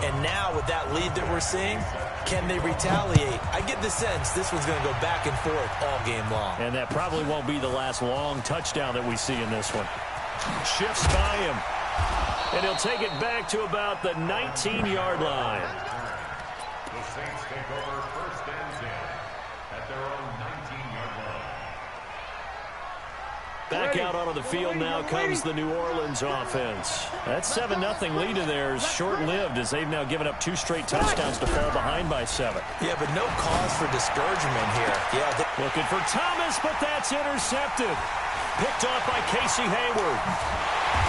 and now with that lead that we're seeing, can they retaliate? I get the sense this one's going to go back and forth all game long. And that probably won't be the last long touchdown that we see in this one. Shifts by him. And he'll take it back to about the 19-yard line. The Saints take over 1st and 10 at their own 19-yard line. Back out onto the field now comes the New Orleans offense. That 7-0 lead of theirs short-lived as they've now given up 2 straight touchdowns to fall behind by 7. Yeah, but no cause for discouragement here. Yeah, looking for Thomas, but that's intercepted. Picked off by Casey Hayward.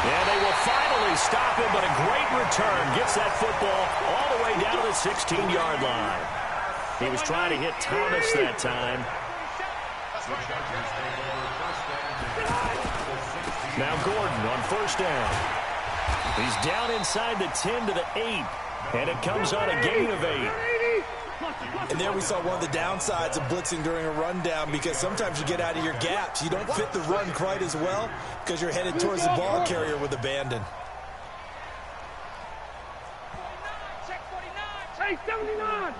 And they will finally stop him, but a great return gets that football all the way down to the 16-yard line. He was trying to hit Thomas that time. Now Gordon on 1st down. He's down inside the 10 to the 8, and it comes on a gain of 8. And there we saw one of the downsides of blitzing during a rundown, because sometimes you get out of your gaps. You don't fit the run quite as well because you're headed towards the ball carrier with abandon. Hey, 79!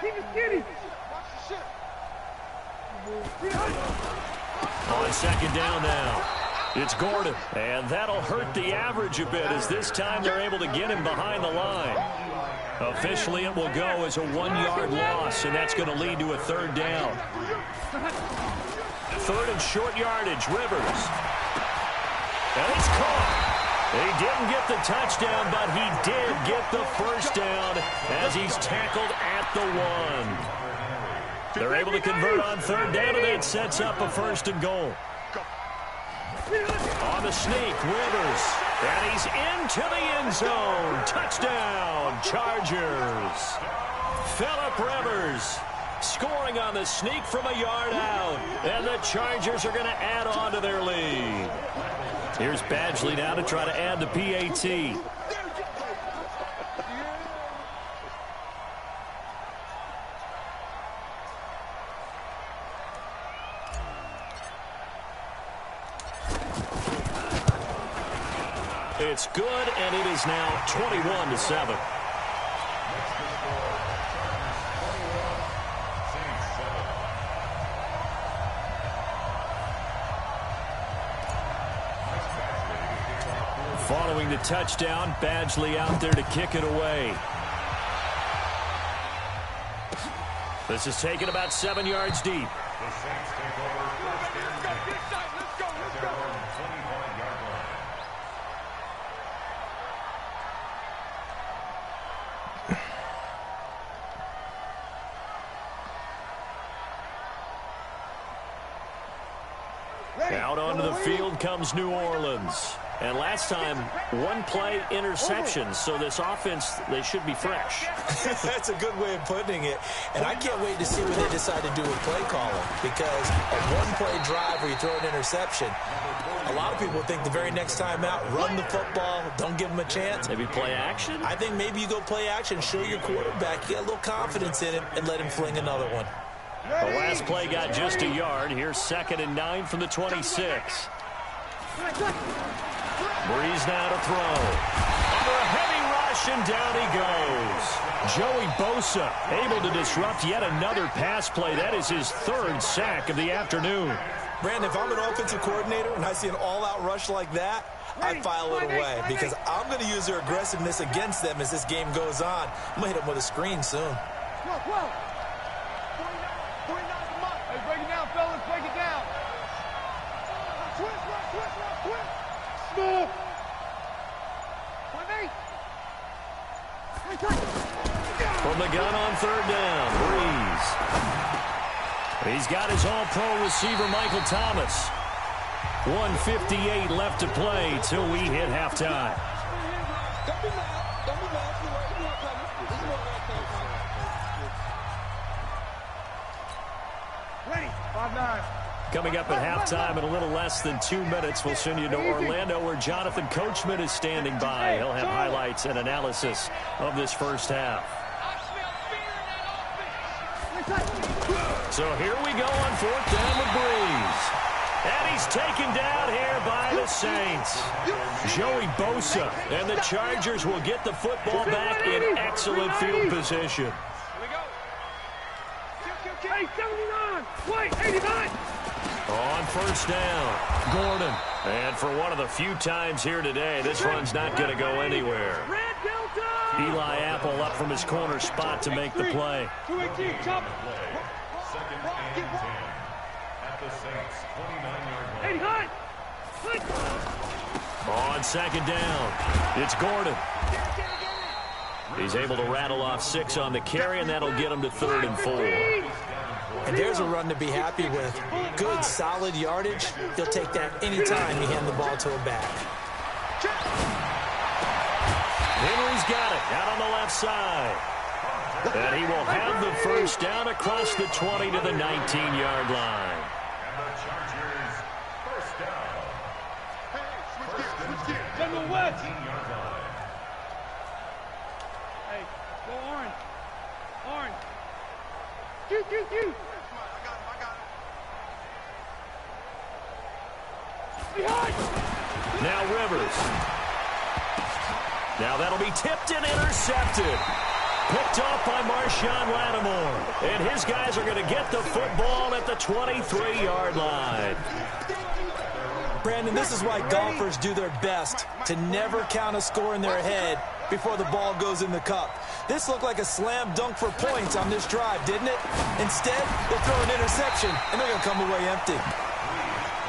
Keep it skinny! On 2nd down now, it's Gordon. And that'll hurt the average a bit as this time they're able to get him behind the line. Officially, it will go as a 1-yard loss, and that's going to lead to a 3rd down. 3rd and short yardage, Rivers. And it's caught. He didn't get the touchdown, but he did get the 1st down as he's tackled at the 1. They're able to convert on 3rd down, and that sets up a 1st and goal. On the sneak, Rivers. And he's into the end zone. Touchdown, Chargers. Phillip Rivers scoring on the sneak from a yard out. And the Chargers are going to add on to their lead. Here's Badgley now to try to add the PAT. It's good, and it is now 21-7. Following the touchdown, Badgley out there to kick it away. This is taken about 7 yards deep. The Saints take over 1st and 10 at their own 25-yard line. Out onto the field comes New Orleans. And last time, 1-play interception, so this offense, they should be fresh. That's a good way of putting it. And I can't wait to see what they decide to do with play calling, because a 1-play drive where you throw an interception, a lot of people think the very next time out, run the football, don't give them a chance. Maybe play action? I think maybe you go play action, show your quarterback, get a little confidence in him, and let him fling another one. The last play got just a yard. Here's 2nd and 9 from the 26. Breeze now to throw. Under a heavy rush, and down he goes. Joey Bosa able to disrupt yet another pass play. That is his 3rd sack of the afternoon. Brandon, if I'm an offensive coordinator and I see an all-out rush like that, I file it away because I'm going to use their aggressiveness against them as this game goes on. I'm going to hit them with a screen soon. Hey, break it down, fellas. Break it down. Twist. Small. From the gun on 3rd down, Breeze. He's got his all-pro receiver, Michael Thomas. 1:58 left to play till we hit halftime. Don't be mad. Ready. 5-9. Coming up at halftime in a little less than 2 minutes, we'll send you to Orlando where Jonathan Coachman is standing by. He'll have highlights and analysis of this first half. So here we go on 4th down with Breeze. And he's taken down here by the Saints. Joey Bosa and the Chargers will get the football back in excellent field position. Hey, 79. Wait, 89. On 1st down, Gordon. And for one of the few times here today, this run's not going to go anywhere. Eli Apple up from his corner spot to make the play. 218, chop. 2nd and 10 at the Saints' 29-yard line. 89. On 2nd down, it's Gordon. He's able to rattle off 6 on the carry, and that'll get him to 3rd and 4. And there's a run to be happy with. Good, solid yardage. He'll take that anytime you hand the ball to a back. Henry's got it out on the left side. And he will have the 1st down across the 20 to the 19-yard line. And the Chargers' 1st down. Switch gears. General West. 19-yard line. Hey, go orange. Orange. Q. I got him. Behind. Now Rivers. Now that'll be tipped and intercepted. Picked off by Marshawn Lattimore. And his guys are going to get the football at the 23-yard line. Brandon, this is why golfers do their best to never count a score in their head before the ball goes in the cup. This looked like a slam dunk for points on this drive, didn't it? Instead, they throw an interception, and they're going to come away empty.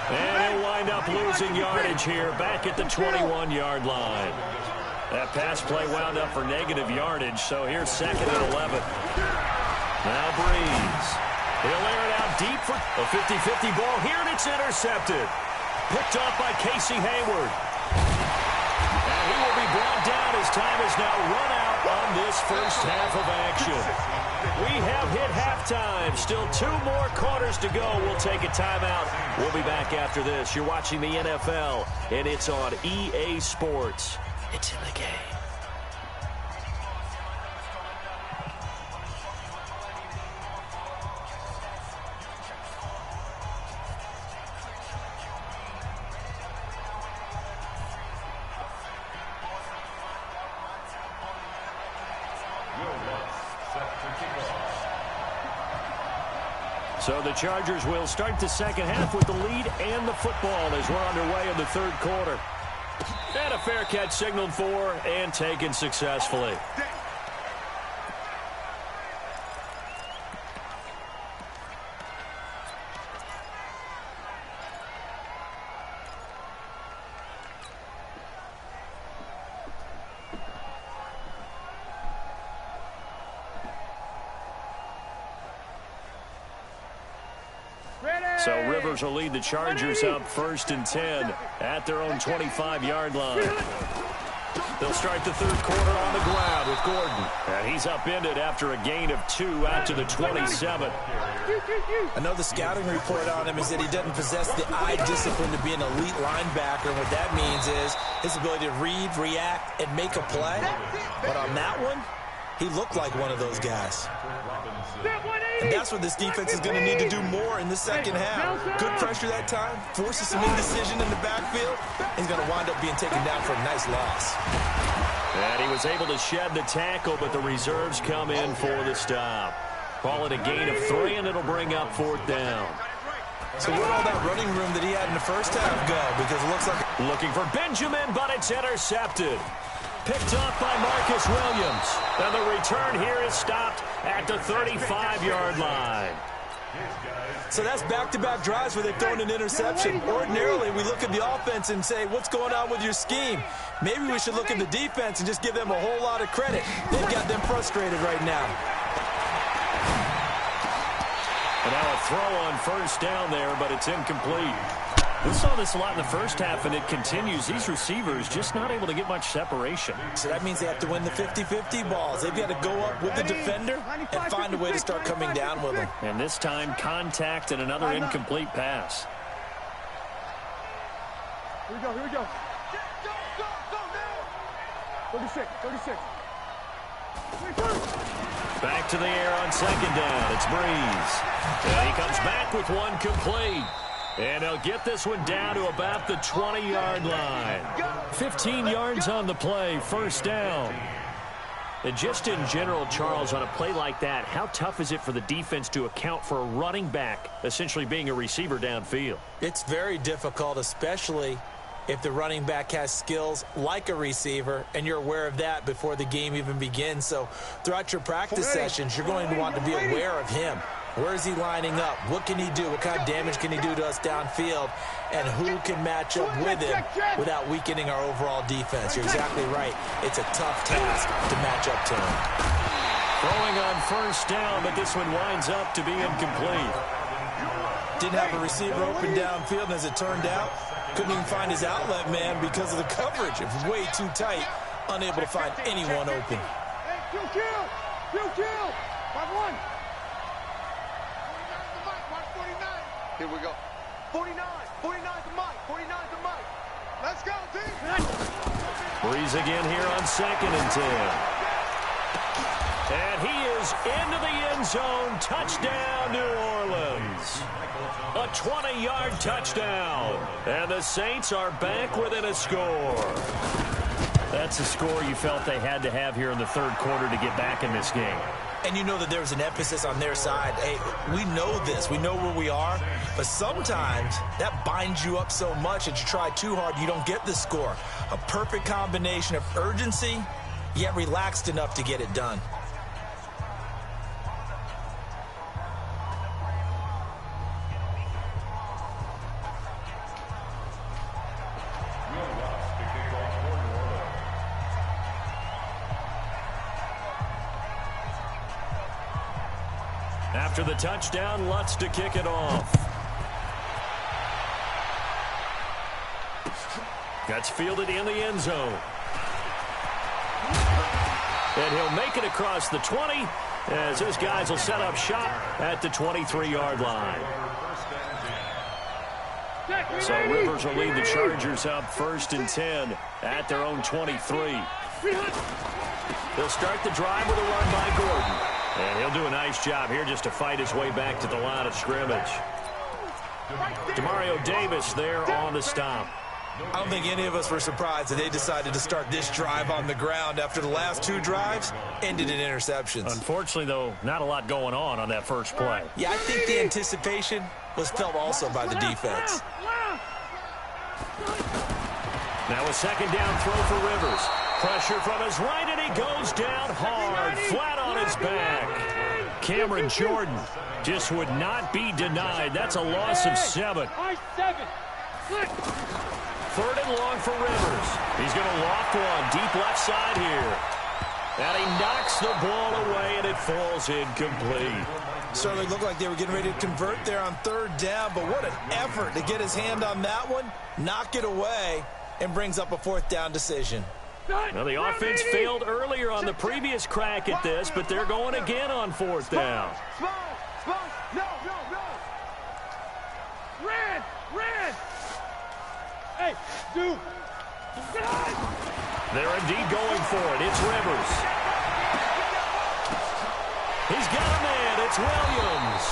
And he'll wind up losing yardage here back at the 21-yard line. That pass play wound up for negative yardage, so here's 2nd and 11. Now Breeze. He'll air it out deep for a 50-50 ball here, and it's intercepted. Picked off by Casey Hayward. And he will be brought down as time is now run out on this first half of action. We have hit halftime. Still 2 more quarters to go. We'll take a timeout. We'll be back after this. You're watching the NFL, and it's on EA Sports. It's in the game. So the Chargers will start the second half with the lead and the football as we're underway in the 3rd quarter. And a fair catch signaled for and taken successfully. So Rivers will lead the Chargers up 1st and 10 at their own 25-yard line. They'll start the 3rd quarter on the ground with Gordon. And he's upended after a gain of 2 out to the 27. I know the scouting report on him is that he doesn't possess the eye discipline to be an elite linebacker. And what that means is his ability to read, react, and make a play. But on that one, He looked like one of those guys. And that's what this defense is going to need to do more in the second half. Good pressure that time, forces some indecision in the backfield. He's going to wind up being taken down for a nice loss. And he was able to shed the tackle, but the reserves come in for the stop. Call it a gain of 3, and it'll bring up 4th down. So where'd all that running room that he had in the first half go? Because it looks like... Looking for Benjamin, but it's intercepted. Picked up by Marcus Williams. And the return here is stopped at the 35-yard line. So that's back-to-back drives where they've thrown an interception. Ordinarily, we look at the offense and say, what's going on with your scheme? Maybe we should look at the defense and just give them a whole lot of credit. They've got them frustrated right now. And now a throw on 1st down there, but it's incomplete. We saw this a lot in the first half, and it continues. These receivers just not able to get much separation. So that means they have to win the 50-50 balls. They've got to go up with the defender and find a way to start coming down with them. And this time, contact and another incomplete pass. Here we go, here we go. Go now. 36. Back to the air on 2nd down. It's Breeze. And he comes back with one complete. And he'll get this one down to about the 20-yard line. 15 yards on the play, 1st down. And just in general, Charles, on a play like that, how tough is it for the defense to account for a running back essentially being a receiver downfield? It's very difficult, especially if the running back has skills like a receiver, and you're aware of that before the game even begins. So throughout your practice sessions, you're going to want to be aware of him. Where is he lining up? What can he do? What kind of damage can he do to us downfield? And who can match up with him without weakening our overall defense? You're exactly right. It's a tough task to match up to him. Throwing on 1st down, but this one winds up to be incomplete. Didn't have a receiver open downfield, and as it turned out, couldn't even find his outlet man because of the coverage. It was way too tight, unable to find anyone open. Hey, kill. 5-1. Here we go. 49 to Mike. Let's go, team. Breeze again here on 2nd and 10. And he is into the end zone. Touchdown, New Orleans. A 20-yard touchdown. And the Saints are back within a score. That's a score you felt they had to have here in the 3rd quarter to get back in this game. And you know that there's an emphasis on their side. Hey, we know this. We know where we are. But sometimes that binds you up so much that you try too hard, you don't get the score. A perfect combination of urgency, yet relaxed enough to get it done. After the touchdown, Lutz to kick it off. That's fielded in the end zone. And he'll make it across the 20 as his guys will set up shop at the 23-yard line. So Rivers will lead the Chargers up 1st and 10 at their own 23. They'll start the drive with a run by Gordon. And he'll do a nice job here just to fight his way back to the line of scrimmage. Demario Davis there on the stop. I don't think any of us were surprised that they decided to start this drive on the ground after the last 2 drives ended in interceptions. Unfortunately, though, not a lot going on that first play. Yeah, I think the anticipation was felt also by the defense. Now a 2nd down throw for Rivers. Pressure from his right, and he goes down hard, flat on his back. Cameron Jordan just would not be denied. That's a loss of 7. 3rd and long for Rivers. He's going to loft one deep left side here. And he knocks the ball away, and it falls incomplete. Certainly looked like they were getting ready to convert there on 3rd down, but what an effort to get his hand on that one, knock it away, and brings up a 4th down decision. Now, the offense failed earlier on the previous crack at this, but they're going again on 4th down. No. Red. Hey, dude. They're indeed going for it. It's Rivers. He's got a man. It's Williams.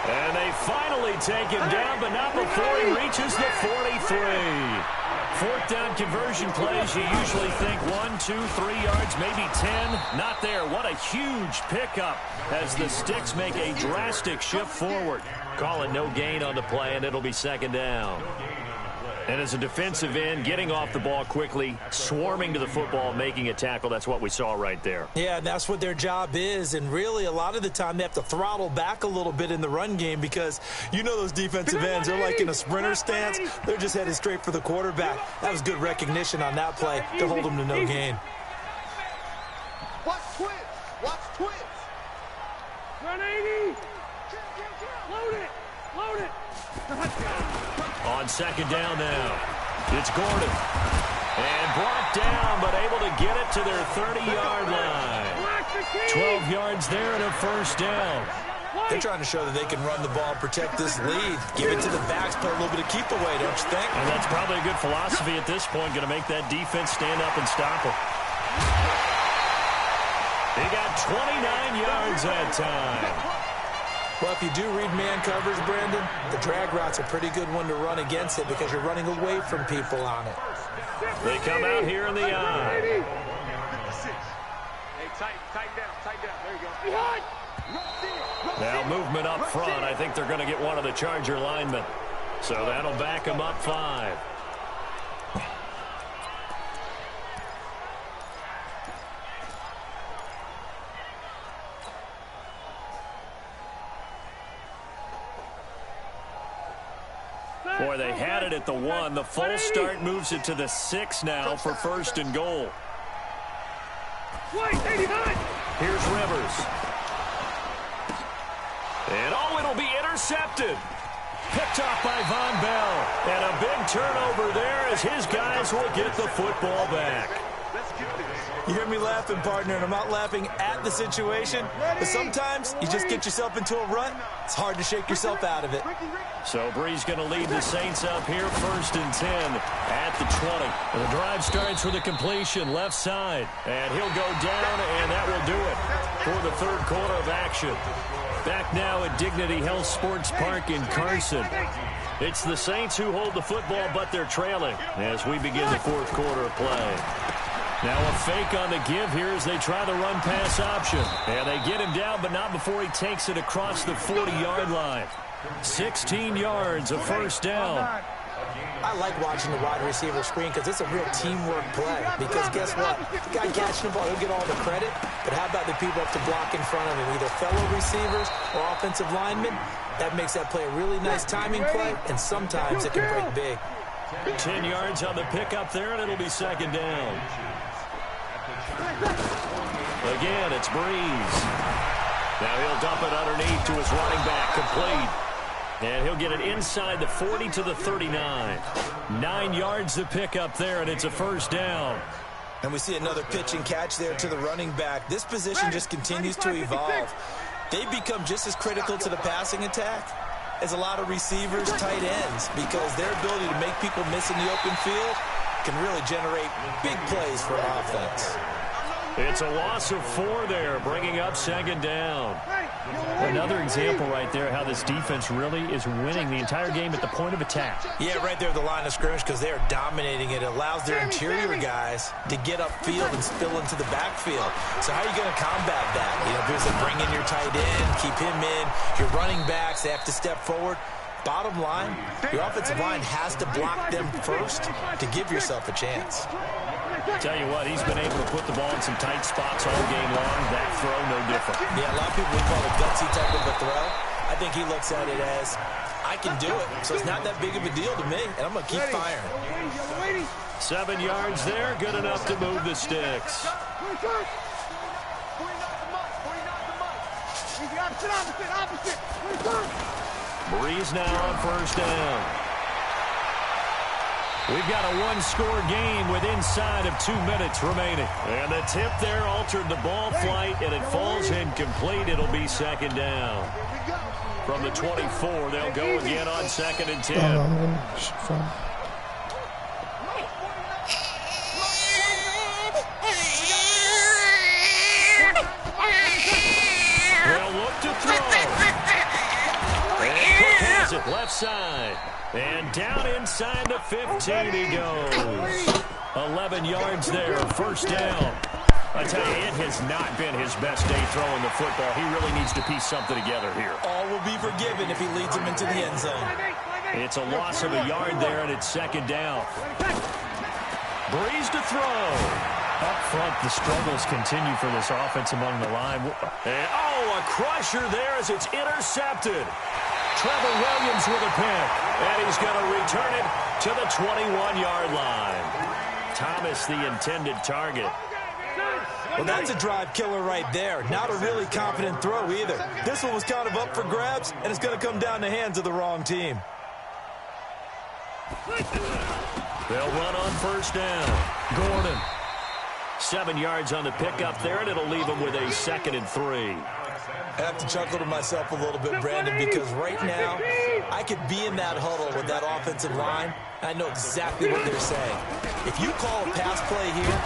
And they finally take him down, but not before he reaches the 43. Fourth down conversion plays, you usually think 1, 2, 3 yards, maybe 10. Not there. What a huge pickup as the Sticks make a drastic shift forward. Call it no gain on the play, and it'll be second down. And as a defensive end, getting off the ball quickly, swarming to the football, making a tackle, that's what we saw right there. Yeah, that's what their job is. And really, a lot of the time, they have to throttle back a little bit in the run game because you know those defensive ends, they're like in a sprinter stance. They're just headed straight for the quarterback. That was good recognition on that play to hold them to no gain. Watch twitch. Watch twitch. 180. Load it. Load it. On second down now, it's Gordon. And brought down, but able to get it to their 30-yard line. 12 yards there and a first down. They're trying to show that they can run the ball, protect this lead, give it to the backs, play a little bit of keep away, don't you think? And that's probably a good philosophy at this point, going to make that defense stand up and stop them. He got 29 yards that time. Well, if you do read man coverage, Brandon, the drag route's a pretty good one to run against it because you're running away from people on it. They come out here in the eye. Hey, tighten down. There you go. Now movement up front. I think they're going to get one of the Charger linemen. So that'll back them up 5. Boy, they had it at the 1. The false start moves it to the 6 now for first and goal. Here's Rivers. And it'll be intercepted. Picked off by Von Bell. And a big turnover there as his guys will get the football back. You hear me laughing, partner, and I'm not laughing at the situation, but sometimes you just get yourself into a rut. It's hard to shake yourself out of it. So Bree's going to lead the Saints up here, first and 10 at the 20. And the drive starts with a completion left side, and he'll go down, and that will do it for the third quarter of action. Back now at Dignity Health Sports Park in Carson. It's the Saints who hold the football, but they're trailing as we begin the fourth quarter of play. Now a fake on the give here as they try the run-pass option. And they get him down, but not before he takes it across the 40-yard line. 16 yards, a first down. I like watching the wide receiver screen because it's a real teamwork play. Because guess what? The guy catching the ball, he'll get all the credit. But how about the people up to block in front of him, either fellow receivers or offensive linemen? That makes that play a really nice timing play, and sometimes it can break big. 10 yards on the pickup there, and it'll be second down. Again, it's Breeze. Now he'll dump it underneath to his running back, complete. And he'll get it inside the 40 to the 39. 9 yards to pick up there, and it's a first down. And we see another pitch and catch there to the running back. This position just continues to evolve. They become just as critical to the passing attack as a lot of receivers, tight ends, because their ability to make people miss in the open field can really generate big plays for an offense. It's a loss of 4 there, bringing up second down. Another example right there how this defense really is winning the entire game at the point of attack. Yeah, right there at the line of scrimmage because they are dominating it. It allows their interior guys to get upfield and spill into the backfield. So how are you going to combat that? You know, because they bring in your tight end, keep him in. Your running backs, they have to step forward. Bottom line, your offensive line has to block them first to give yourself a chance. Tell you what, he's been able to put the ball in some tight spots all game long. That throw, no different. Yeah, a lot of people would call it gutsy type of a throw. I think he looks at it as, I can do it, so it's not that big of a deal to me, and I'm going to keep firing. 7 yards there, good enough to move the Sticks. Breeze now on first down. We've got a one-score game with inside of 2 minutes remaining. And the tip there altered the ball flight, and it falls incomplete. It'll be second down. From the 24, they'll go again on second and 10. side. And down inside the 15 he goes. 11 yards there, first down. I tell you, it has not been his best day throwing the football. He really needs to piece something together here. All will be forgiven if he leads him into the end zone. It's a loss of a yard there, and it's second down. Breeze to throw. Up front, the struggles continue for this offense among the line. And, a crusher there as it's intercepted. Trevor Williams with a pick, and he's going to return it to the 21-yard line. Thomas, the intended target. Well, that's a drive killer right there. Not a really confident throw either. This one was kind of up for grabs, and it's going to come down the hands of the wrong team. They'll run on first down. Gordon. 7 yards on the pickup there, and it'll leave him with a 2nd and 3. I have to chuckle to myself a little bit, Brandon, because right now I could be in that huddle with that offensive line. I know exactly what they're saying. If you call a pass play here,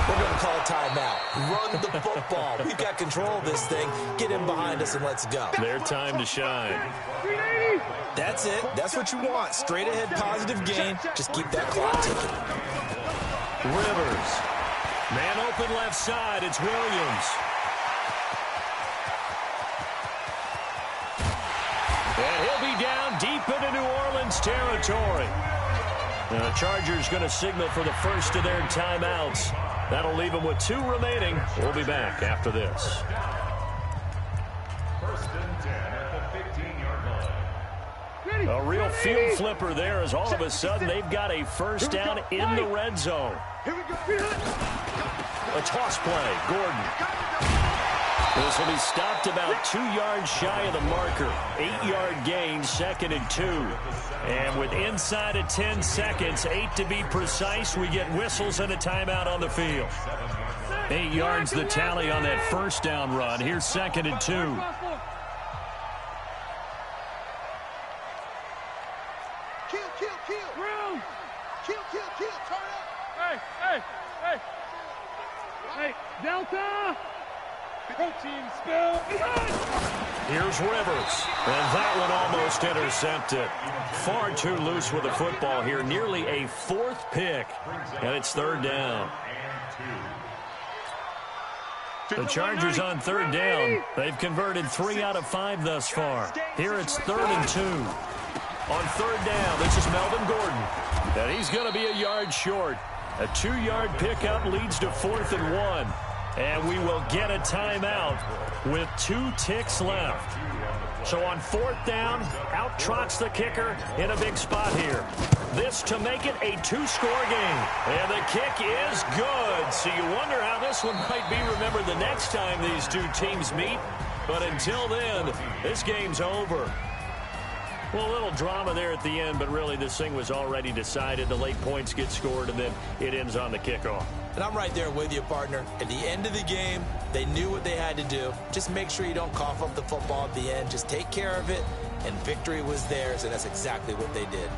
we're going to call a timeout. Run the football. We've got control of this thing. Get in behind us and let's go. Their time to shine. That's it. That's what you want. Straight ahead positive gain. Just keep that clock ticking. Rivers. Man open left side. It's Williams. And he'll be down deep into New Orleans territory. And the Chargers going to signal for the first of their timeouts. That'll leave them with 2 remaining. We'll be back after this. 1st and 10 at the 15-yard line. A real field flipper there as all of a sudden they've got a first down in the red zone. A toss play. Gordon. This will be stopped about 2 yards shy of the marker. 8-yard gain, 2nd and 2. And with inside of 10 seconds, 8 to be precise, we get whistles and a timeout on the field. 8 yards the tally on that first down run. Here's 2nd and 2. Turn up. Hey, Delta. Protein spill. Here's Rivers. And that one almost intercepted. Far too loose with the football here. Nearly a 4th pick. And it's 3rd down. The Chargers on 3rd down. They've converted 3 out of 5 thus far. Here it's 3rd and 2. On 3rd down, this is Melvin Gordon. And he's going to be a yard short. A 2-yard pickup leads to 4th and 1. And we will get a timeout with 2 ticks left. So on 4th down, out trots the kicker in a big spot here. This to make it a 2-score game. And the kick is good. So you wonder how this one might be remembered the next time these 2 teams meet. But until then, this game's over. Well, a little drama there at the end, but really this thing was already decided. The late points get scored, and then it ends on the kickoff. And I'm right there with you, partner. At the end of the game, they knew what they had to do. Just make sure you don't cough up the football at the end. Just take care of it, and victory was theirs, and that's exactly what they did.